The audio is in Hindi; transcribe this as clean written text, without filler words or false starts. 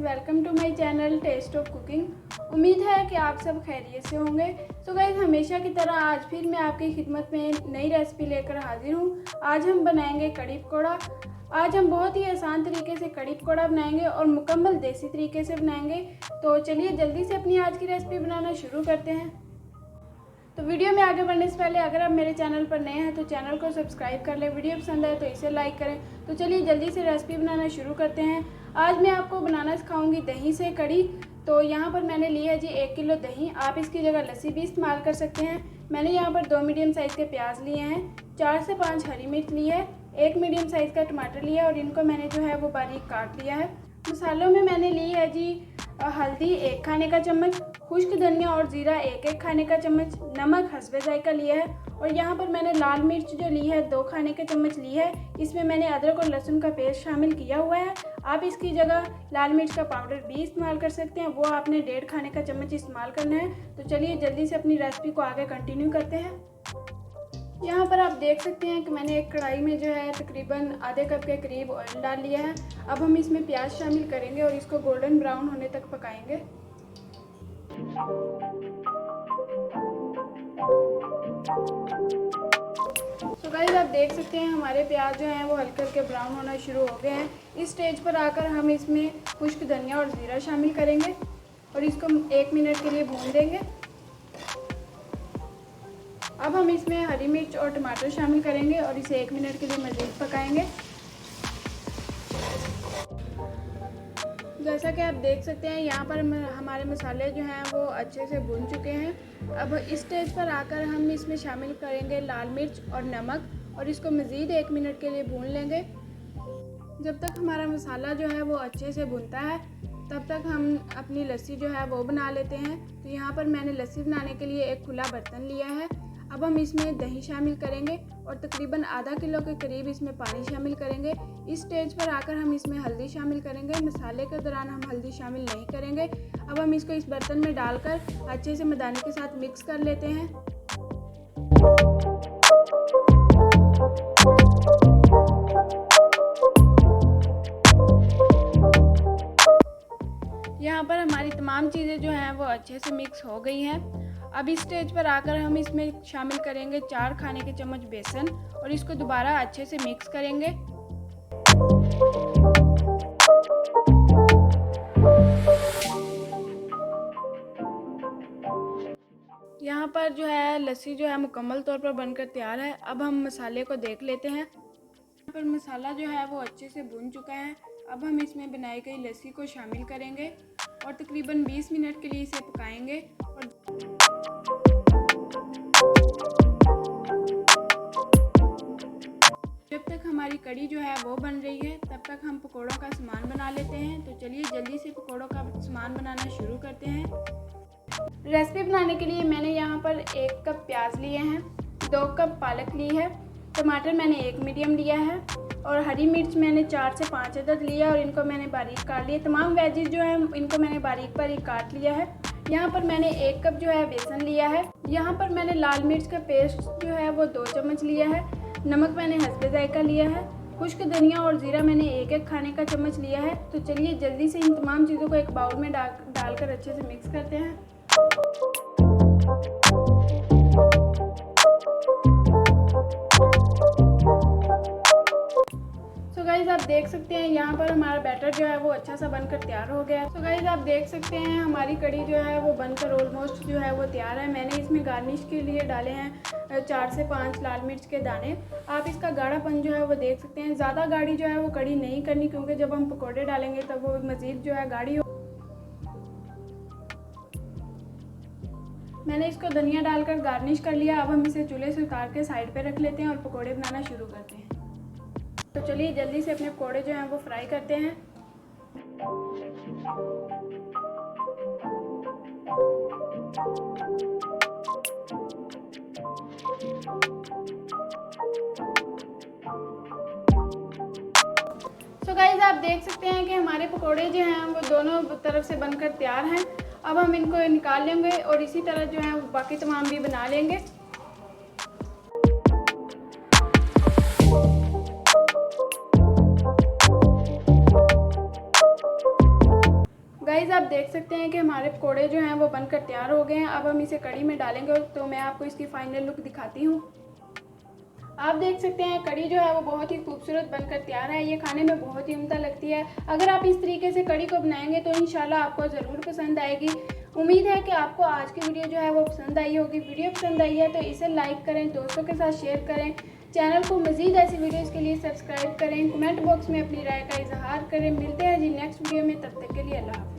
Welcome to my channel taste of cooking. उम्मीद है कि आप सब खैरियत से होंगे। तो गाइस, हमेशा की तरह आज फिर मैं आपकी खिदमत में नई रेसिपी लेकर हाजिर हूँ। आज हम बनाएंगे कड़ी पकौड़ा। आज हम बहुत ही आसान तरीके से कड़ी पकौड़ा बनाएंगे और मुकम्मल देसी तरीके से बनाएंगे। तो चलिए जल्दी से अपनी आज की रेसिपी बनाना शुरू करते हैं। तो वीडियो में आगे बढ़ने से पहले अगर आप मेरे चैनल पर नए हैं तो चैनल को सब्सक्राइब कर लें। वीडियो पसंद आए तो इसे लाइक करें। तो चलिए जल्दी से रेसिपी बनाना शुरू करते हैं। आज मैं आपको बनाना सिखाऊंगी दही से कड़ी। तो यहाँ पर मैंने ली है जी 1 किलो दही। आप इसकी जगह लस्सी भी इस्तेमाल कर सकते हैं। मैंने यहाँ पर 2 मीडियम साइज़ के प्याज लिए हैं, 4 से 5 हरी मिर्च ली है, 1 मीडियम साइज़ का टमाटर लिया है और इनको मैंने जो है वो बारीक काट लिया है। मसालों में मैंने ली है जी हल्दी 1 खाने का चम्मच, खुश्क धनिया और ज़ीरा 1 खाने का चम्मच, नमक हस्बे जायका लिया है और यहाँ पर मैंने लाल मिर्च जो ली है 2 खाने के चम्मच ली है। इसमें मैंने अदरक और लहसुन का पेस्ट शामिल किया हुआ है। आप इसकी जगह लाल मिर्च का पाउडर भी इस्तेमाल कर सकते हैं, वो आपने 1.5 खाने का चम्मच इस्तेमाल करना है। तो चलिए जल्दी से अपनी रेसिपी को आगे कंटिन्यू करते हैं। यहाँ पर आप देख सकते हैं कि मैंने एक कढ़ाई में जो है तकरीबन आधे कप के करीब ऑयल डाल लिया है। अब हम इसमें प्याज शामिल करेंगे और इसको गोल्डन ब्राउन होने तक पकाएंगे। तो गाइस, आप देख सकते हैं हमारे प्याज जो हैं वो हल्के हल्के ब्राउन होना शुरू हो गए हैं। इस स्टेज पर आकर हम इसमें खुश्क धनिया और ज़ीरा शामिल करेंगे और इसको 1 मिनट के लिए भून देंगे। अब हम इसमें हरी मिर्च और टमाटर शामिल करेंगे और इसे 1 मिनट के लिए मज़ीद पकाएंगे। जैसा कि आप देख सकते हैं यहाँ पर हमारे मसाले जो हैं वो अच्छे से भून चुके हैं। अब इस स्टेज पर आकर हम इसमें शामिल करेंगे लाल मिर्च और नमक और इसको मज़ीद 1 मिनट के लिए भून लेंगे। जब तक हमारा मसाला जो है वो अच्छे से भुनता है तब तक हम अपनी लस्सी जो है वो बना लेते हैं। तो यहाँ पर मैंने लस्सी बनाने के लिए एक खुला बर्तन लिया है। अब हम इसमें दही शामिल करेंगे और तकरीबन आधा किलो के करीब इसमें पानी शामिल करेंगे। इस स्टेज पर आकर हम इसमें हल्दी शामिल करेंगे। मसाले के दौरान हम हल्दी शामिल नहीं करेंगे। अब हम इसको इस बर्तन में डालकर अच्छे से मदानी के साथ मिक्स कर लेते हैं। यहाँ पर हमारी तमाम चीज़ें जो हैं वो अच्छे से मिक्स हो गई हैं। अब इस स्टेज पर आकर हम इसमें शामिल करेंगे 4 खाने के चम्मच बेसन और इसको दोबारा अच्छे से मिक्स करेंगे। यहाँ पर जो है लस्सी जो है मुकम्मल तौर पर बनकर तैयार है। अब हम मसाले को देख लेते हैं। यहाँ पर मसाला जो है वो अच्छे से भुन चुका है। अब हम इसमें बनाई गई लस्सी को शामिल करेंगे और तकरीबन 20 मिनट के लिए इसे पकाएंगे। और जब तक हमारी कड़ी जो है वो बन रही है तब तक हम पकौड़ों का सामान बना लेते हैं। तो चलिए जल्दी से पकौड़ों का सामान बनाना शुरू करते हैं। रेसिपी बनाने के लिए मैंने यहाँ पर 1 कप प्याज लिए हैं, 2 कप पालक ली है, टमाटर मैंने 1 मीडियम लिया है और हरी मिर्च मैंने 4 से 5 अदद लिया और इनको मैंने बारीक काट लिया। तमाम वेजिस जो हैं इनको मैंने बारीक बारीक काट लिया है। यहाँ पर मैंने 1 कप जो है बेसन लिया है। यहाँ पर मैंने लाल मिर्च का पेस्ट जो है वो 2 चम्मच लिया है। नमक मैंने हस्बे जायका लिया है। खुश्क धनिया और ज़ीरा मैंने 1 खाने का चम्मच लिया है। तो चलिए जल्दी से इन तमाम चीज़ों को एक बाउल में डालकर अच्छे से मिक्स करते हैं। गाइस, आप देख सकते हैं यहाँ पर हमारा बैटर जो है वो अच्छा सा बनकर तैयार हो गया है। तो गाइस, आप देख सकते हैं हमारी कड़ी जो है वो बनकर ऑलमोस्ट जो है वो तैयार है। मैंने इसमें गार्निश के लिए डाले हैं 4 से 5 लाल मिर्च के दाने। आप इसका गाढ़ापन जो है वो देख सकते हैं। ज़्यादा गाढ़ी जो है वो कड़ी नहीं करनी क्योंकि जब हम पकौड़े डालेंगे तब वो मज़ीद जो है गाढ़ी हो। मैंने इसको धनिया डालकर गार्निश कर लिया। अब हम इसे चूल्हे से उतार के साइड पे रख लेते हैं और पकौड़े बनाना शुरू करते हैं। तो चलिए जल्दी से अपने पकौड़े जो हैं वो फ्राई करते हैं। तो गाइस, आप देख सकते हैं कि हमारे पकौड़े जो हैं वो दोनों तरफ से बनकर तैयार हैं। अब हम इनको निकाल लेंगे और इसी तरह जो है बाकी तमाम भी बना लेंगे। देख सकते हैं कि हमारे पकौड़े जो हैं वो बनकर तैयार हो गए हैं। अब हम इसे कढ़ी में डालेंगे तो मैं आपको इसकी फाइनल लुक दिखाती हूँ। आप देख सकते हैं कढ़ी जो है वो बहुत ही खूबसूरत बनकर तैयार है। ये खाने में बहुत ही उम्दा लगती है। अगर आप इस तरीके से कढ़ी को बनाएंगे तो इंशाल्लाह आपको ज़रूर पसंद आएगी। उम्मीद है कि आपको आज की वीडियो जो है वो पसंद आई होगी। वीडियो पसंद आई है तो इसे लाइक करें, दोस्तों के साथ शेयर करें, चैनल को मज़ीद ऐसी वीडियोज़ के लिए सब्सक्राइब करें, कमेंट बॉक्स में अपनी राय का इजहार करें। मिलते हैं जी नेक्स्ट वीडियो में, तब तक के लिए अल्लाह हाफ़िज़।